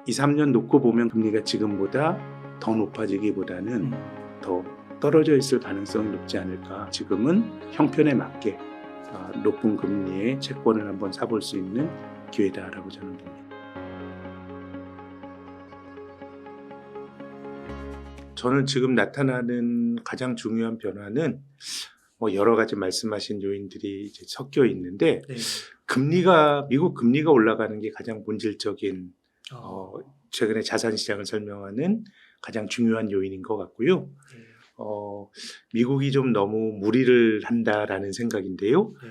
2, 3년 놓고 보면 금리가 지금보다 더 높아지기보다는 더 떨어져 있을 가능성이 높지 않을까. 지금은 형편에 맞게 높은 금리의 채권을 한번 사볼 수 있는 기회다라고 저는 봅니다. 저는 지금 나타나는 가장 중요한 변화는 여러 가지 말씀하신 요인들이 이제 섞여 있는데 네. 미국 금리가 올라가는 게 가장 본질적인 최근에 자산 시장을 설명하는 가장 중요한 요인인 것 같고요. 네. 미국이 좀 너무 무리를 한다라는 생각인데요. 네.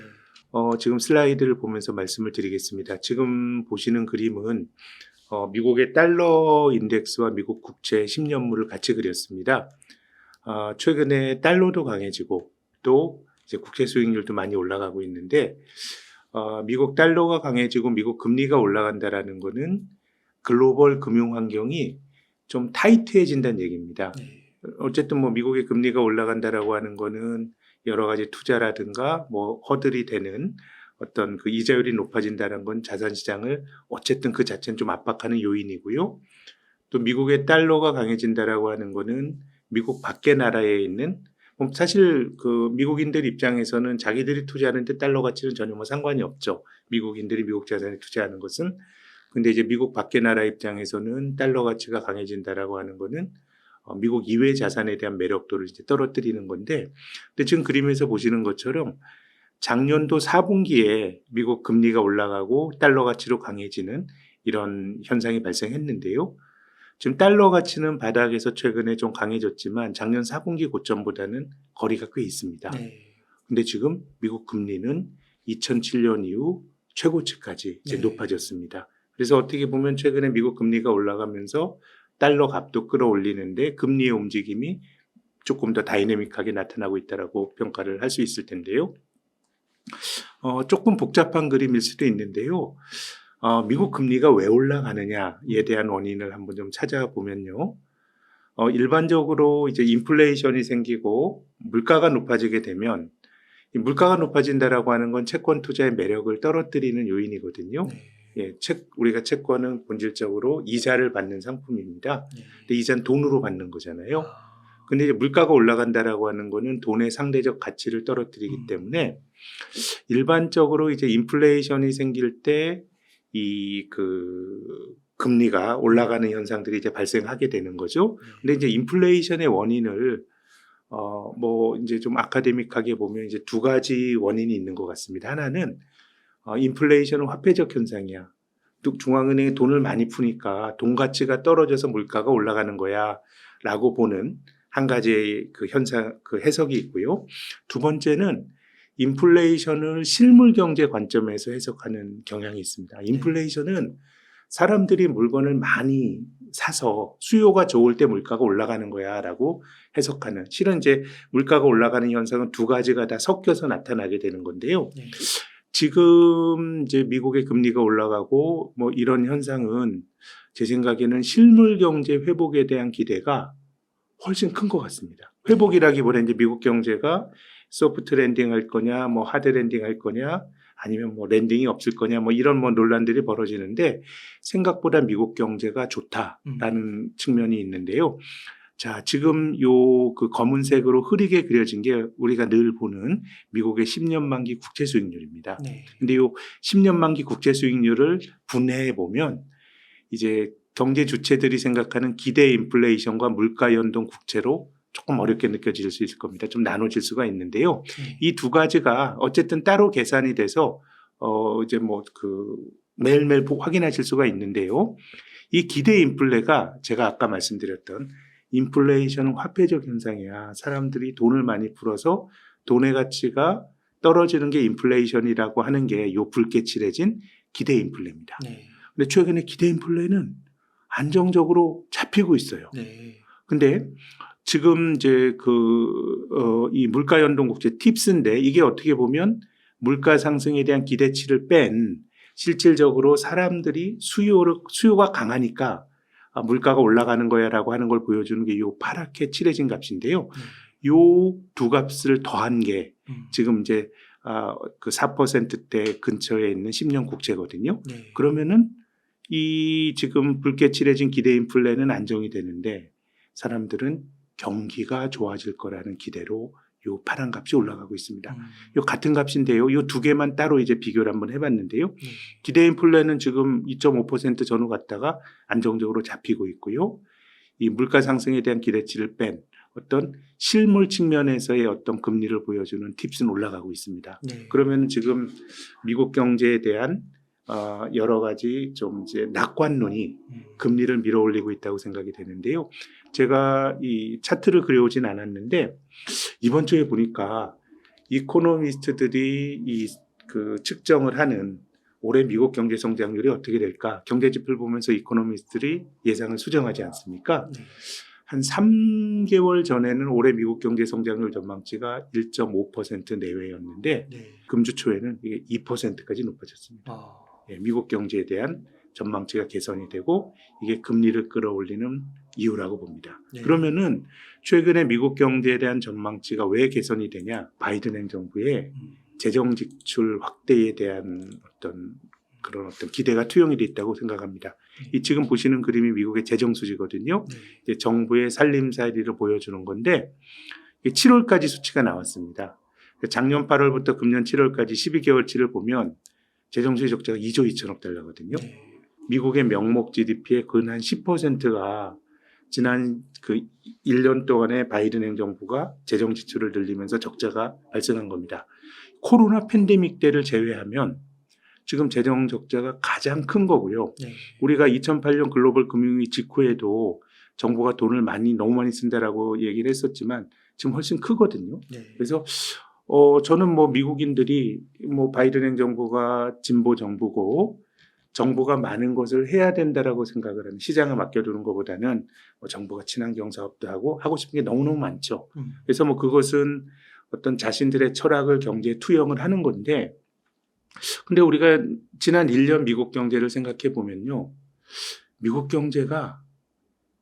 지금 슬라이드를 보면서 말씀을 드리겠습니다. 지금 보시는 그림은 미국의 달러 인덱스와 미국 국채 10년물을 같이 그렸습니다. 최근에 달러도 강해지고 또 이제 국채 수익률도 많이 올라가고 있는데 미국 달러가 강해지고 미국 금리가 올라간다라는 거는 글로벌 금융 환경이 좀 타이트해진다는 얘기입니다. 네. 어쨌든 미국의 금리가 올라간다라고 하는 거는 여러 가지 투자라든가 허들이 되는 어떤 그 이자율이 높아진다는 건 자산 시장을 어쨌든 그 자체는 좀 압박하는 요인이고요. 또 미국의 달러가 강해진다라고 하는 거는 미국 밖의 나라에 있는 사실 그 미국인들 입장에서는 자기들이 투자하는데 달러 가치는 전혀 상관이 없죠. 미국인들이 미국 자산에 투자하는 것은. 근데 이제 미국 밖의 나라 입장에서는 달러 가치가 강해진다라고 하는 거는 미국 이외 자산에 대한 매력도를 이제 떨어뜨리는 건데, 근데 지금 그림에서 보시는 것처럼 작년도 4분기에 미국 금리가 올라가고 달러 가치로 강해지는 이런 현상이 발생했는데요. 지금 달러 가치는 바닥에서 최근에 좀 강해졌지만 작년 4분기 고점보다는 거리가 꽤 있습니다. 네. 근데 지금 미국 금리는 2007년 이후 최고치까지 이제 네. 높아졌습니다. 그래서 어떻게 보면 최근에 미국 금리가 올라가면서 달러 값도 끌어올리는데 금리의 움직임이 조금 더 다이내믹하게 나타나고 있다라고 평가를 할 수 있을 텐데요. 조금 복잡한 그림일 수도 있는데요. 미국 금리가 왜 올라가느냐에 대한 원인을 한번 좀 찾아보면요. 일반적으로 이제 인플레이션이 생기고 물가가 높아지게 되면 이 물가가 높아진다라고 하는 건 채권 투자의 매력을 떨어뜨리는 요인이거든요. 네. 예, 우리가 채권은 본질적으로 이자를 받는 상품입니다. 네. 근데 이자는 돈으로 받는 거잖아요. 아. 근데 이제 물가가 올라간다라고 하는 거는 돈의 상대적 가치를 떨어뜨리기 때문에 일반적으로 이제 인플레이션이 생길 때 금리가 올라가는 현상들이 이제 발생하게 되는 거죠. 근데 이제 인플레이션의 원인을 이제 좀 아카데믹하게 보면 이제 두 가지 원인이 있는 것 같습니다. 하나는 인플레이션은 화폐적 현상이야. 또 중앙은행이 돈을 많이 푸니까 돈 가치가 떨어져서 물가가 올라가는 거야라고 보는 한 가지의 그 현상, 그 해석이 있고요. 두 번째는 인플레이션을 실물 경제 관점에서 해석하는 경향이 있습니다. 인플레이션은 사람들이 물건을 많이 사서 수요가 좋을 때 물가가 올라가는 거야라고 해석하는, 실은 이제 물가가 올라가는 현상은 두 가지가 다 섞여서 나타나게 되는 건데요. 네. 지금 이제 미국의 금리가 올라가고 이런 현상은 제 생각에는 실물 경제 회복에 대한 기대가 훨씬 큰 것 같습니다. 회복이라기보다 이제 미국 경제가 소프트 랜딩 할 거냐, 하드 랜딩 할 거냐, 아니면 랜딩이 없을 거냐, 이런 논란들이 벌어지는데 생각보다 미국 경제가 좋다라는 측면이 있는데요. 자, 지금 그 검은색으로 흐리게 그려진 게 우리가 늘 보는 미국의 10년 만기 국채 수익률입니다. 네. 근데 요 10년 만기 국채 수익률을 분해해 보면 이제 경제 주체들이 생각하는 기대 인플레이션과 물가 연동 국채로 조금 어렵게 느껴질 수 있을 겁니다. 좀 나눠질 수가 있는데요. 이 두 가지가 어쨌든 따로 계산이 돼서 이제 매일매일 확인하실 수가 있는데요. 이 기대 인플레가 제가 아까 말씀드렸던 인플레이션은 화폐적 현상이야. 사람들이 돈을 많이 풀어서 돈의 가치가 떨어지는 게 인플레이션이라고 하는 게 요 붉게 칠해진 기대 인플레입니다. 네. 근데 최근에 기대 인플레는 안정적으로 잡히고 있어요. 네. 근데 지금 이제 이 물가 연동 국채 팁스인데 이게 어떻게 보면 물가 상승에 대한 기대치를 뺀 실질적으로 사람들이 수요가 강하니까 물가가 올라가는 거야라고 하는 걸 보여주는 게 이 파랗게 칠해진 값인데요. 이 두 값을 더한 게 지금 이제 그 4%대 근처에 있는 10년 국채거든요. 네. 그러면은 이 지금 불꽃칠해진 기대 인플레는 안정이 되는데 사람들은 경기가 좋아질 거라는 기대로 요 파란 값이 올라가고 있습니다. 요 같은 값인데요. 요 두 개만 따로 이제 비교를 한번 해봤는데요. 기대 인플레는 지금 2.5% 전후 갔다가 안정적으로 잡히고 있고요. 이 물가 상승에 대한 기대치를 뺀 어떤 실물 측면에서의 어떤 금리를 보여주는 팁스는 올라가고 있습니다. 네. 그러면 지금 미국 경제에 대한 여러 가지 좀 이제 낙관론이 금리를 밀어올리고 있다고 생각이 되는데요. 제가 이 차트를 그려오진 않았는데 이번 주에 보니까 이코노미스트들이 그 측정을 하는 올해 미국 경제 성장률이 어떻게 될까 경제 지표를 보면서 이코노미스트들이 예상을 수정하지 않습니까? 네. 한 3개월 전에는 올해 미국 경제 성장률 전망치가 1.5% 내외였는데 네. 금주 초에는 이게 2%까지 높아졌습니다. 아, 예, 미국 경제에 대한 전망치가 개선이 되고 이게 금리를 끌어올리는 이유라고 봅니다. 네. 그러면은 최근에 미국 경제에 대한 전망치가 왜 개선이 되냐? 바이든 행정부의 재정 지출 확대에 대한 어떤 그런 어떤 기대가 투영이 돼 있다고 생각합니다. 이 지금 보시는 그림이 미국의 재정 수지거든요. 네. 이제 정부의 살림살이를 보여주는 건데 7월까지 수치가 나왔습니다. 작년 8월부터 금년 7월까지 12개월치를 보면 재정수지 적자가 2조 2천억 달러거든요. 네. 미국의 명목 GDP의 근한 10%가 지난 그 1년 동안에 바이든 행정부가 재정 지출을 늘리면서 적자가 발생한 겁니다. 코로나 팬데믹 때를 제외하면 지금 재정 적자가 가장 큰 거고요. 네. 우리가 2008년 글로벌 금융위기 직후에도 정부가 돈을 너무 많이 쓴다라고 얘기를 했었지만 지금 훨씬 크거든요. 네. 그래서 저는 뭐 미국인들이 뭐 바이든 행정부가 진보 정부고 정부가 많은 것을 해야 된다라고 생각을 하는 시장을 맡겨두는 것보다는 뭐 정부가 친환경 사업도 하고 싶은 게 너무너무 많죠. 그래서 뭐 그것은 어떤 자신들의 철학을 경제에 투영을 하는 건데 근데 우리가 지난 1년 미국 경제를 생각해 보면요. 미국 경제가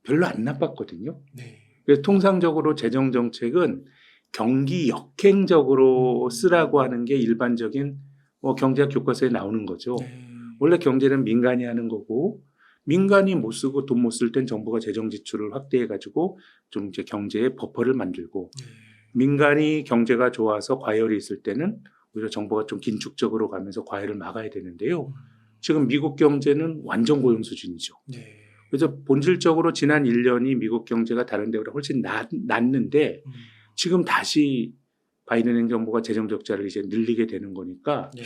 별로 안 나빴거든요. 네. 그래서 통상적으로 재정 정책은 경기 역행적으로 쓰라고 하는 게 일반적인 뭐 경제학 교과서에 나오는 거죠. 네. 원래 경제는 민간이 하는 거고 민간이 못 쓰고 돈 못 쓸 땐 정부가 재정 지출을 확대해 가지고 좀 이제 경제에 버퍼를 만들고 네. 민간이 경제가 좋아서 과열이 있을 때는 오히려 정부가 좀 긴축적으로 가면서 과열을 막아야 되는데요. 지금 미국 경제는 완전 고용 수준이죠. 네. 그래서 본질적으로 지난 1년이 미국 경제가 다른 데보다 훨씬 낫는데 지금 다시 바이든 행정부가 재정 적자를 이제 늘리게 되는 거니까 네.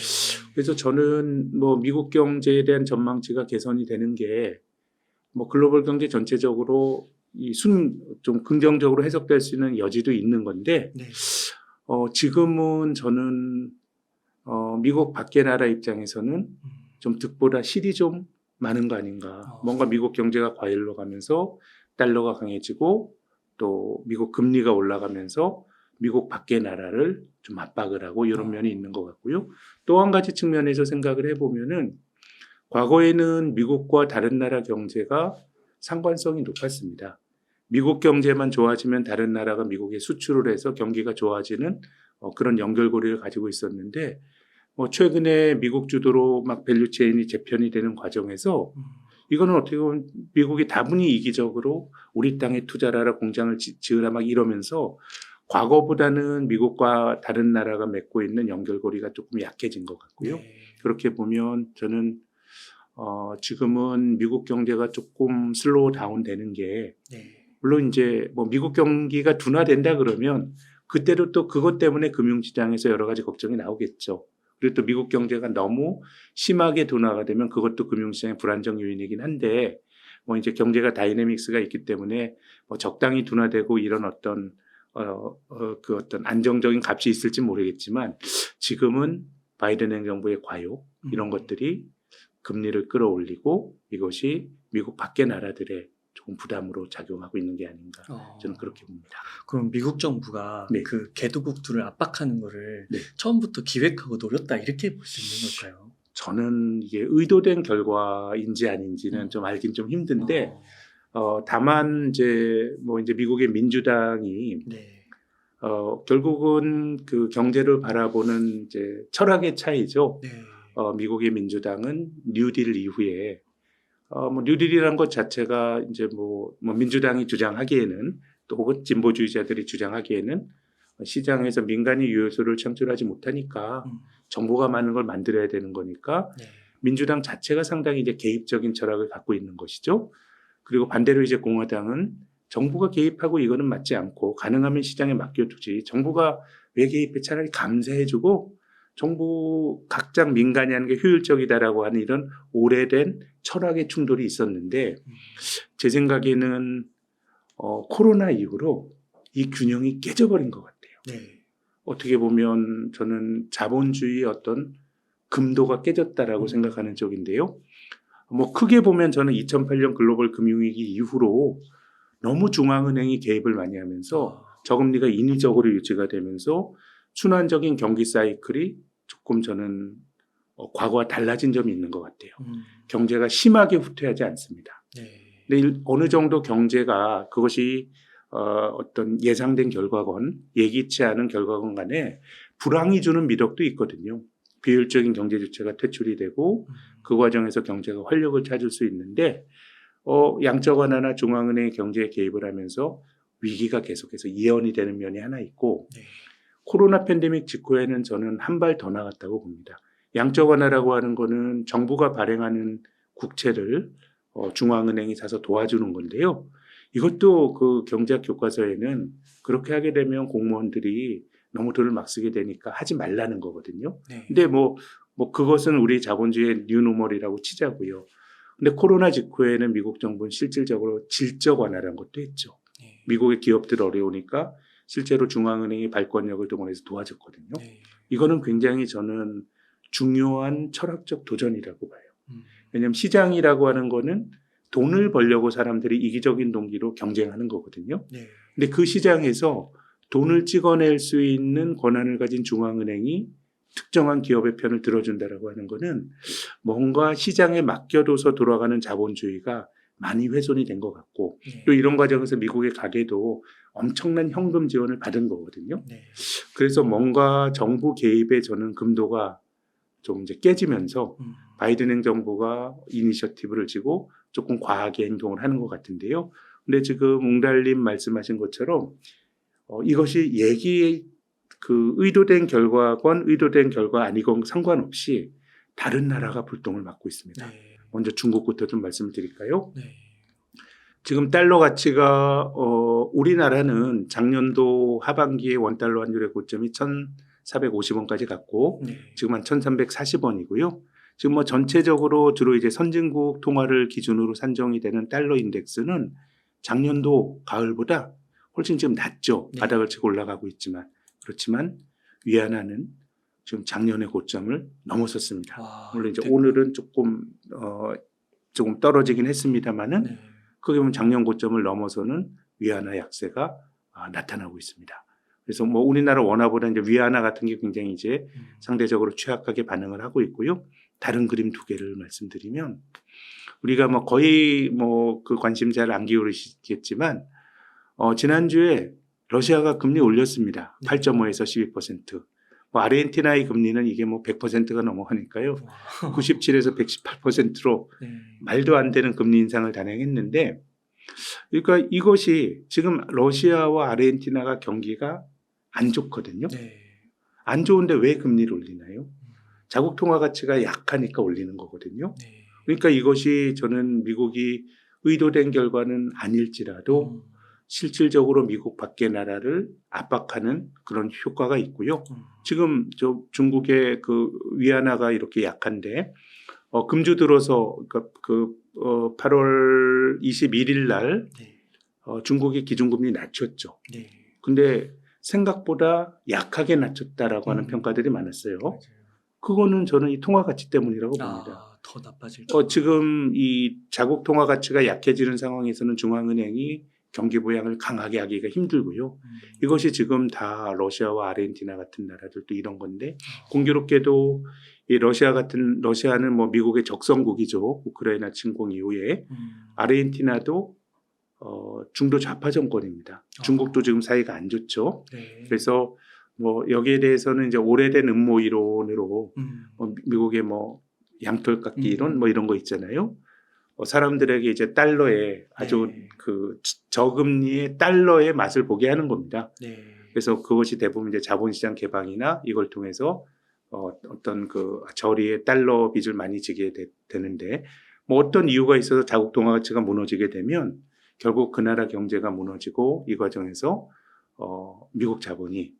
그래서 저는 뭐 미국 경제에 대한 전망치가 개선이 되는 게 뭐 글로벌 경제 전체적으로 좀 긍정적으로 해석될 수 있는 여지도 있는 건데 네. 지금은 저는 미국 밖의 나라 입장에서는 좀 득보다 실이 좀 많은 거 아닌가. 뭔가 미국 경제가 과열로 가면서 달러가 강해지고 또 미국 금리가 올라가면서 미국 밖의 나라를 좀 압박을 하고 이런 면이 있는 것 같고요. 또 한 가지 측면에서 생각을 해보면은 과거에는 미국과 다른 나라 경제가 상관성이 높았습니다. 미국 경제만 좋아지면 다른 나라가 미국에 수출을 해서 경기가 좋아지는 그런 연결고리를 가지고 있었는데 최근에 미국 주도로 막 밸류체인이 재편이 되는 과정에서 이거는 어떻게 보면 미국이 다분히 이기적으로 우리 땅에 투자를 하라 공장을 지으라 막 이러면서 과거보다는 미국과 다른 나라가 맺고 있는 연결고리가 조금 약해진 것 같고요. 네. 그렇게 보면 저는 지금은 미국 경제가 조금 슬로우 다운 되는 게 네. 물론 이제 뭐 미국 경기가 둔화된다 그러면 그때로 또 그것 때문에 금융시장에서 여러 가지 걱정이 나오겠죠. 그리고 또 미국 경제가 너무 심하게 둔화가 되면 그것도 금융시장의 불안정 요인이긴 한데 뭐 이제 경제가 다이내믹스가 있기 때문에 뭐 적당히 둔화되고 이런 어떤 그 어떤 안정적인 값이 있을지 모르겠지만 지금은 바이든 행정부의 과요 이런 것들이 금리를 끌어올리고 이것이 미국 밖의 나라들의 조금 부담으로 작용하고 있는 게 아닌가 저는 그렇게 봅니다. 그럼 미국 정부가 네. 그 개도국들을 압박하는 거를 네. 처음부터 기획하고 노렸다 이렇게 볼 수 있는 걸까요? 저는 이게 의도된 결과인지 아닌지는 좀 알긴 좀 힘든데 다만 이제 뭐 이제 미국의 민주당이 네. 결국은 그 경제를 바라보는 이제 철학의 차이죠. 네. 미국의 민주당은 뉴딜 이후에 뭐 뉴딜이라는 것 자체가 이제 뭐 민주당이 주장하기에는 또 혹은 진보주의자들이 주장하기에는 시장에서 민간이 요소를 창출하지 못하니까 음. 정부가 많은 걸 만들어야 되는 거니까 네. 민주당 자체가 상당히 이제 개입적인 철학을 갖고 있는 것이죠. 그리고 반대로 이제 공화당은 정부가 개입하고 이거는 맞지 않고 가능하면 시장에 맡겨두지. 정부가 왜 개입해? 차라리 감사해주고 정부 각장 민간이 하는 게 효율적이다라고 하는 이런 오래된 철학의 충돌이 있었는데 제 생각에는 코로나 이후로 이 균형이 깨져버린 것 같아요. 네. 어떻게 보면 저는 자본주의의 어떤 금도가 깨졌다라고 생각하는 쪽인데요. 뭐 크게 보면 저는 2008년 글로벌 금융위기 이후로 너무 중앙은행이 개입을 많이 하면서 저금리가 인위적으로 유지가 되면서 순환적인 경기 사이클이 조금 저는 과거와 달라진 점이 있는 것 같아요. 경제가 심하게 후퇴하지 않습니다. 네. 근데 어느 정도 경제가 그것이 어떤 예상된 결과건 예기치 않은 결과건 간에 불황이 주는 미덕도 있거든요. 비효율적인 경제 주체가 퇴출이 되고 그 과정에서 경제가 활력을 찾을 수 있는데 양적 완화나 중앙은행의 경제에 개입을 하면서 위기가 계속해서 이연이 되는 면이 하나 있고 네. 코로나 팬데믹 직후에는 저는 한 발 더 나갔다고 봅니다. 양적 완화라고 하는 거는 정부가 발행하는 국채를 중앙은행이 사서 도와주는 건데요. 이것도 그 경제학 교과서에는 그렇게 하게 되면 공무원들이 너무 돈을 막 쓰게 되니까 하지 말라는 거거든요. 네. 근데 뭐 그것은 우리 자본주의의 뉴노멀이라고 치자고요. 근데 코로나 직후에는 미국 정부는 실질적으로 질적 완화라는 것도 했죠. 네. 미국의 기업들 어려우니까 실제로 중앙은행이 발권력을 동원해서 도와줬거든요. 네. 이거는 굉장히 저는 중요한 철학적 도전이라고 봐요. 왜냐하면 시장이라고 하는 거는 돈을 벌려고 사람들이 이기적인 동기로 경쟁하는 거거든요. 네. 근데 그 시장에서 돈을 찍어낼 수 있는 권한을 가진 중앙은행이 특정한 기업의 편을 들어준다라고 하는 거는 뭔가 시장에 맡겨둬서 돌아가는 자본주의가 많이 훼손이 된 것 같고 네. 또 이런 과정에서 미국의 가계도 엄청난 현금 지원을 받은 거거든요. 네. 그래서 뭔가 정부 개입에 저는 금도가 좀 이제 깨지면서 바이든 행정부가 이니셔티브를 지고 조금 과하게 행동을 하는 것 같은데요. 근데 지금 웅달님 말씀하신 것처럼 이것이 그 의도된 결과건 의도된 결과 아니건 상관없이 다른 나라가 불똥을 맞고 있습니다. 네. 먼저 중국부터 좀 말씀을 드릴까요? 네. 지금 달러 가치가 우리나라는 작년도 하반기에 원달러 환율의 고점이 1,450원까지 갔고 네. 지금 한 1,340원이고요. 지금 뭐 전체적으로 주로 이제 선진국 통화를 기준으로 산정이 되는 달러 인덱스는 작년도 가을보다 훨씬 지금 낮죠. 네. 바닥을 치고 올라가고 있지만 그렇지만 위안화는 지금 작년의 고점을 넘어섰습니다. 와, 물론 이제 네. 오늘은 조금 떨어지긴 했습니다만은 네. 크게 보면 작년 고점을 넘어서는 위안화 약세가 나타나고 있습니다. 그래서 뭐 우리나라 원화보다 이제 위안화 같은 게 굉장히 이제 상대적으로 취약하게 반응을 하고 있고요. 다른 그림 두 개를 말씀드리면 우리가 뭐 거의 뭐 그 관심 잘 안 기울이시겠지만 지난주에 러시아가 금리 올렸습니다. 네. 8.5에서 12%. 뭐 아르헨티나의 금리는 이게 뭐 100%가 넘어가니까요. 와. 97에서 118%로 네. 말도 안 되는 금리 인상을 단행했는데 그러니까 이것이 지금 러시아와 아르헨티나가 경기가 안 좋거든요. 네. 안 좋은데 왜 금리를 올리나요? 자국 통화 가치가 약하니까 올리는 거거든요. 네. 그러니까 이것이 저는 미국이 의도된 결과는 아닐지라도 실질적으로 미국 밖의 나라를 압박하는 그런 효과가 있고요. 지금 중국의 그 위안화가 이렇게 약한데 금주 들어서 그 8월 21일 날 네. 중국이 기준금리 낮췄죠. 네. 근데 생각보다 약하게 낮췄다라고 하는 평가들이 많았어요. 맞아요. 그거는 저는 이 통화 가치 때문이라고 봅니다. 더 나빠질 지금 이 자국 통화 가치가 약해지는 상황에서는 중앙은행이 경기 부양을 강하게 하기가 힘들고요. 이것이 지금 다 러시아와 아르헨티나 같은 나라들도 이런 건데 공교롭게도 이 러시아는 뭐 미국의 적성국이죠. 우크라이나 침공 이후에 아르헨티나도 중도 좌파 정권입니다. 중국도 지금 사이가 안 좋죠. 네. 그래서 뭐 여기에 대해서는 이제 오래된 음모 이론으로 미국의 뭐 양털 깎기 이론 뭐 이런 거 있잖아요. 사람들에게 이제 달러의 아주 네. 그 저금리의 달러의 맛을 보게 하는 겁니다. 네. 그래서 그것이 대부분 이제 자본시장 개방이나 이걸 통해서 어떤 그 저리의 달러 빚을 많이 지게 되는데 뭐 어떤 이유가 있어서 자국 동화 가치가 무너지게 되면 결국 그 나라 경제가 무너지고 이 과정에서 미국 자본이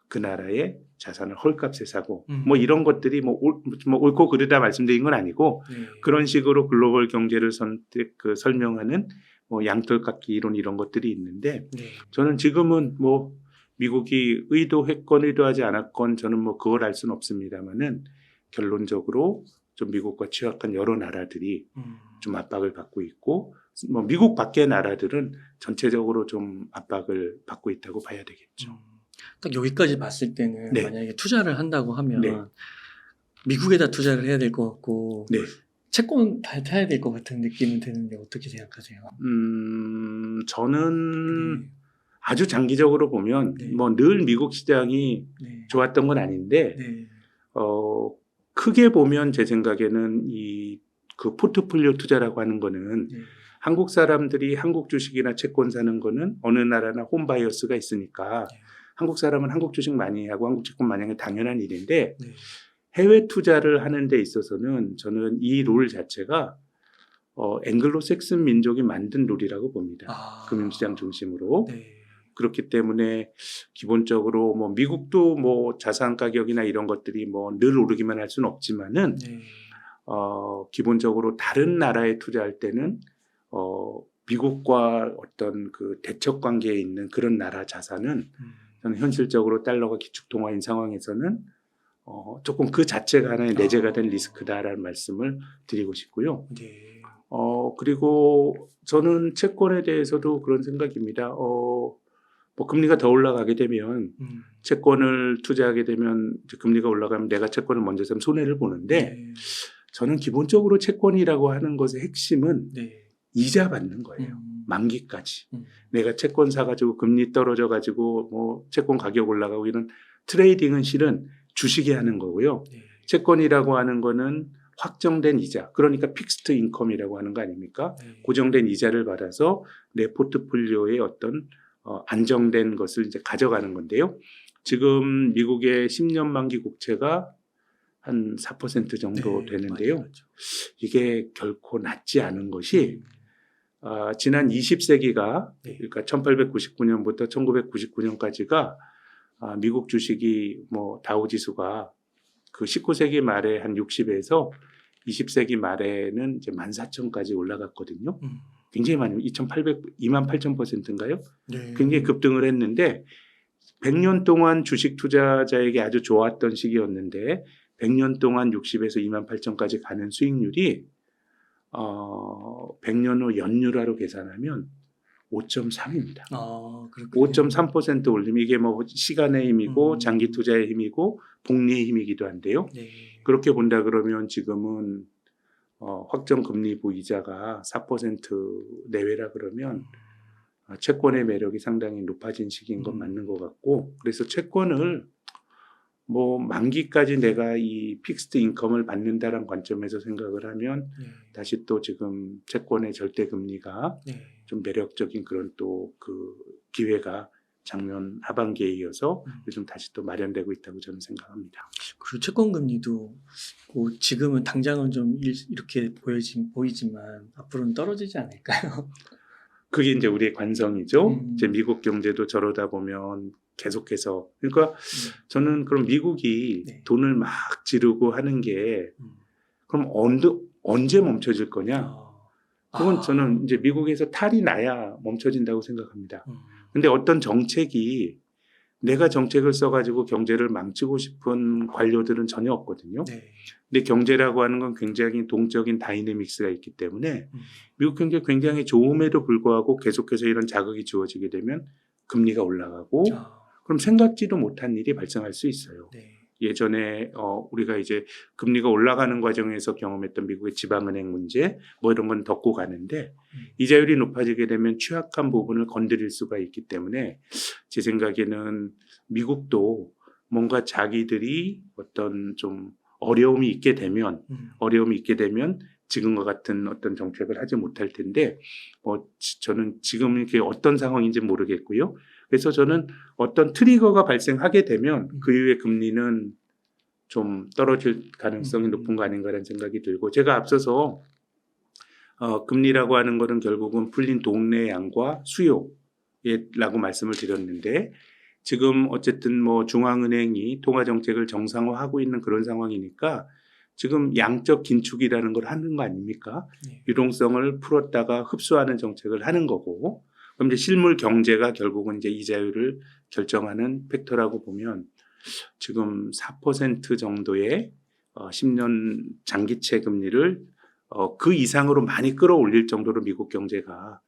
그 나라의 자산을 헐값에 사고 뭐 이런 것들이 뭐 옳고 그르다 말씀드린 건 아니고 네. 그런 식으로 글로벌 경제를 설명하는 뭐 양털깎기 이론 이런 것들이 있는데 네. 저는 지금은 뭐 미국이 의도했건 의도하지 않았건 저는 뭐 그걸 알 수는 없습니다만은 결론적으로 좀 미국과 취약한 여러 나라들이 좀 압박을 받고 있고 뭐 미국 밖의 나라들은 전체적으로 좀 압박을 받고 있다고 봐야 되겠죠. 딱 여기까지 봤을 때는 네. 만약에 투자를 한다고 하면 네. 미국에다 투자를 해야 될 것 같고 네. 채권 밟아야 될 것 같은 느낌은 드는데 어떻게 생각하세요? 저는 네. 아주 장기적으로 보면 네. 뭐 늘 미국 시장이 네. 좋았던 건 아닌데 네. 크게 보면 제 생각에는 이 그 포트폴리오 투자라고 하는 거는 네. 한국 사람들이 한국 주식이나 채권 사는 거는 어느 나라나 홈바이어스가 있으니까 네. 한국 한국 사람은 한국 주식 많이 하고 한국 채권 많이 하는 게 당연한 일인데 네. 해외 투자를 하는 데 있어서는 저는 이 룰 자체가 앵글로색슨 민족이 만든 룰이라고 봅니다. 아. 금융시장 중심으로. 네. 그렇기 때문에 기본적으로 뭐 미국도 뭐 자산 가격이나 이런 것들이 뭐 늘 오르기만 할 수는 없지만은 네. 기본적으로 다른 나라에 투자할 때는 미국과 어떤 그 대척 관계에 있는 그런 나라 자산은 저는 현실적으로 달러가 기축통화인 상황에서는 조금 그 자체가 하나의 내재가 된 리스크다라는 말씀을 드리고 싶고요. 네. 그리고 저는 채권에 대해서도 그런 생각입니다. 뭐 금리가 더 올라가게 되면 채권을 투자하게 되면 이제 금리가 올라가면 내가 채권을 먼저 사면 손해를 보는데 네. 저는 기본적으로 채권이라고 하는 것의 핵심은 네. 이자 받는 거예요. 만기까지. 음. 내가 채권 사가지고 금리 떨어져가지고 뭐 채권 가격 올라가고 이런 트레이딩은 실은 주식이 하는 거고요. 네. 채권이라고 하는 거는 확정된 이자, 그러니까 픽스트 인컴이라고 하는 거 아닙니까? 네. 고정된 이자를 받아서 내 포트폴리오의 어떤 안정된 것을 이제 가져가는 건데요. 지금 미국의 10년 만기 국채가 한 4% 정도 네, 되는데요. 많이 맞죠. 이게 결코 낮지 않은 것이 지난 20세기가 네. 그러니까 1899년부터 1999년까지가 미국 주식이 뭐 다우지수가 그 19세기 말에 한 60에서 20세기 말에는 이제 14,000까지 올라갔거든요. 굉장히 많이 28,000%인가요? 네. 굉장히 급등을 했는데 100년 동안 주식 투자자에게 아주 좋았던 시기였는데 100년 동안 60에서 28,000까지 가는 수익률이 100년 후 연율화로 계산하면 5.3입니다. 그렇군요. 5.3% 올리면 이게 뭐 시간의 힘이고 장기 투자의 힘이고 복리의 힘이기도 한데요. 네. 그렇게 본다 그러면 지금은 확정 금리부 이자가 4% 내외라 그러면 채권의 매력이 상당히 높아진 시기인 건 맞는 것 같고 그래서 채권을 뭐 만기까지 내가 이 픽스드 인컴을 받는다는 관점에서 생각을 하면 네. 다시 또 지금 채권의 절대 금리가 네. 좀 매력적인 그런 또 그 기회가 작년 하반기에 이어서 요즘 다시 또 마련되고 있다고 저는 생각합니다. 그리고 채권 금리도 뭐 지금은 당장은 좀 이렇게 보이지만 앞으로는 떨어지지 않을까요? 그게 이제 우리의 관성이죠. 이제 음. 미국 경제도 저러다 보면 계속해서 그러니까 저는 그럼 미국이 네. 돈을 막 지르고 하는 게 그럼 언제 멈춰질 거냐? 그건 저는 이제 미국에서 탈이 나야 멈춰진다고 생각합니다. 근데 어떤 정책이 내가 정책을 써가지고 경제를 망치고 싶은 관료들은 전혀 없거든요. 네. 근데 경제라고 하는 건 굉장히 동적인 다이내믹스가 있기 때문에 미국 경제 굉장히 좋음에도 불구하고 계속해서 이런 자극이 주어지게 되면 금리가 올라가고 그럼 생각지도 못한 일이 발생할 수 있어요. 네. 예전에 우리가 이제 금리가 올라가는 과정에서 경험했던 미국의 지방은행 문제 뭐 이런 건 덮고 가는데 이자율이 높아지게 되면 취약한 부분을 건드릴 수가 있기 때문에 제 생각에는 미국도 뭔가 자기들이 어떤 좀 어려움이 있게 되면 지금과 같은 어떤 정책을 하지 못할 텐데 저는 지금 이게 어떤 상황인지 모르겠고요. 그래서 저는 어떤 트리거가 발생하게 되면 그 이후에 금리는 좀 떨어질 가능성이 높은 거 아닌가라는 생각이 들고 제가 앞서서 금리라고 하는 거는 결국은 풀린 동네 양과 수요라고 말씀을 드렸는데 지금 어쨌든 뭐 중앙은행이 통화 정책을 정상화하고 있는 그런 상황이니까 지금 양적 긴축이라는 걸 하는 거 아닙니까? 네. 유동성을 풀었다가 흡수하는 정책을 하는 거고 그럼 이제 실물 경제가 결국은 이제 이자율을 결정하는 팩터라고 보면 지금 4% 정도의 10년 장기채 금리를 그 이상으로 많이 끌어올릴 정도로 미국 경제가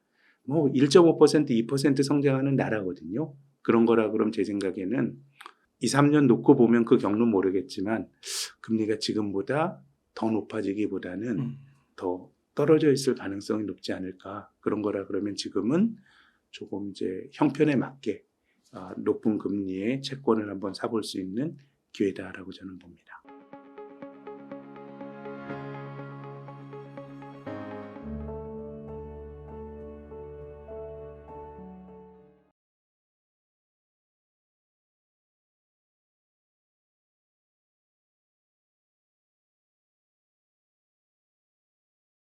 뭐 1.5%, 2% 성장하는 나라거든요. 그런 거라 그럼 제 생각에는 2, 3년 놓고 보면 그 경로 모르겠지만 금리가 지금보다 더 높아지기보다는 더 떨어져 있을 가능성이 높지 않을까. 그런 거라 그러면 지금은 조금 이제 형편에 맞게 높은 금리의 채권을 한번 사볼 수 있는 기회다라고 저는 봅니다.